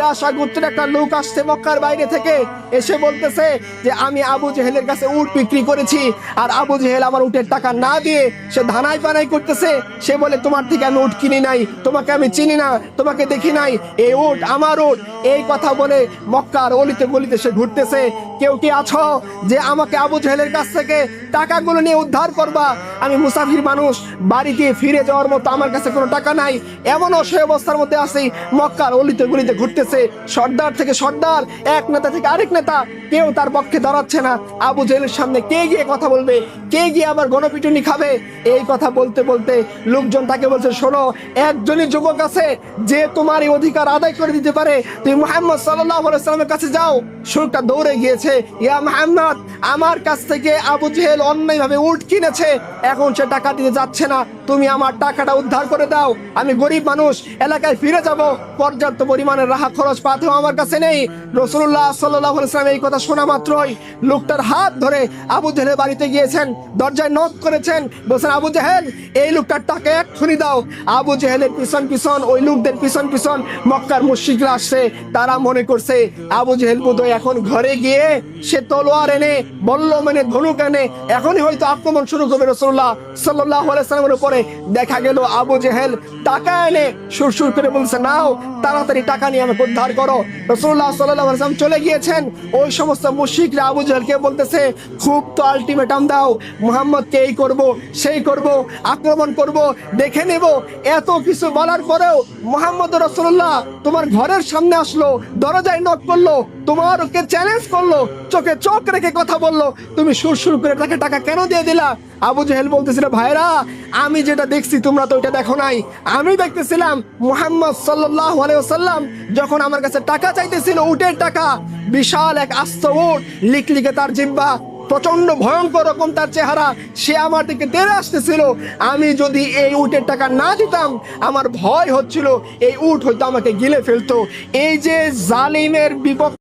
কিরাশা গোত্রের একটা লোক আসছে মক্কার বাইরে থেকে, এসে বলতেছে যে আমি আবু জেহেলের কাছে উট বিক্রি করেছি, আর আবু জেহেল আমার উটের টাকা না দিয়ে সে ধানাই পানাই করতেছে। সে বলে তোমার থেকে আমি উট কিনি নাই, তোমাকে আমি চিনি না, তোমাকে দেখি নাই, এই উট আমার উট। এই কথা বলে মক্কার অলিতে গলিতে সে ঘুরতেছে। কেউ কি আছো যে আমাকে আবু জেহেলের কাছ থেকে টাকাগুলো নিয়ে উদ্ধার করবা? আমি মুসাফির মানুষ, বাড়িতে ফিরে যাওয়ার মতো আমার কাছে কোনো টাকা নাই, এমন অসহায় অবস্থার মধ্যে আছি, মক্কার অলিতে গলিতে ঘুরতেছে। সর্দার থেকে সর্দার, এক নেতা থেকে আরেক নেতা, কেউ তার পক্ষে দাঁড়াচ্ছে না। আবু জেহেলের সামনে কে গিয়ে কথা বলবে, কে গিয়ে আবার গণপিটুনি খাবে? এই কথা বলতে বলতে লোকজন তাকে বলছে, শোনো, একজনই যুবক আছে যে তোমার এই অধিকার আদায় করে দিতে পারে, তুমি মুহাম্মদ সাল্লাল্লাহু আলাইহি ওয়াসাল্লামের কাছে যাও। শুকটা দৌড়ে গিয়েছে, ইয়া মুহাম্মদ, আমার কাছ থেকে আবু জেহেল অন্যায়ভাবে উট কিনেছে, এখন সে টাকা দিতে যাচ্ছে না, তুমি আমার টাকাটা উদ্ধার করে দাও। আমি গরিব মানুষ, এলাকায় ফিরে যাব, পর্যাপ্ত পরিমাণের রাহা খরচ পাতেও আমার কাছে নেই। রাসূলুল্লাহ সাল্লাল্লাহু আলাইহি ওয়াসাল্লাম এই কথা শোনা মাত্রই লোকটার হাত ধরে আবু জেহেলের বাড়িতে গিয়েছেন, দরজায় নক করেছেন, বলছেন, আবু জেহেল, এই লোকটার টাকা এক্ষুনি দাও। আবু জেহেলের পিছন পিছন, ওই লোকদের পিছন পিছন মক্কার মুশরিকরা আসছে। তারা মনে করছে আবু জেহেল বোধহয় এখন ঘরে গিয়ে সে তলোয়ার এনে, বল্লম এনে, ধনুক এনে এখনই হয়তো আক্রমণ শুরু করবে রাসূলুল্লাহ সাল্লাল্লাহু আলাইহি ওয়াসাল্লামের উপরে। দেখা গেল আবু জেহেল টাকা এনে সুরসুর করে বলছে, নাও, তাড়াতাড়ি টাকা নিয়ে আমাকে উদ্ধার করো। রাসূলুল্লাহ সাল্লাল্লাহু আলাইহি ওয়াসাল্লাম চলে গিয়েছেন। ওই সমস্ত মুশরিকরা আবু জেহেলকে বলতেছে, খুব তো আলটিমেটাম দাও, মুহাম্মদকে এই করব, সেই করব, আক্রমণ করব, দেখে নেব। এত কিছু বলার পরেও মুহাম্মদ রাসূলুল্লাহ তোমার ঘরের সামনে আসলো, দরজায় নক করলো, তোমারকে চ্যালেঞ্জ করলো, চোখে চোখ রেখে কথা বললো, তুমি সুরসুর করে তাকে টাকা কেন দিয়ে দিলা? আবু জেহেল বলতেছিল, ভাইরা, আমি যেটা দেখছি তোমরা তো ওইটা দেখো নাই। আমি দেখতেছিলাম মুহাম্মদ সাল্লাল্লাহু আলাইহি ওয়াসাল্লাম যখন আমার কাছে টাকা চাইতেছিল, উটের টাকা, বিশাল এক আস্ত উট, লিকলিকে তার জিহ্বা, প্রচন্ড ভয়ঙ্কর রকম তার চেহারা, সে আমার দিকে তেড়ে আসতেছিল। আমি যদি এই উটের টাকা না দিতাম, আমার ভয় হচ্ছিল এই উট হয়তো আমাকে গিলে ফেলতো। এই যে জালিমের বিপক্ষে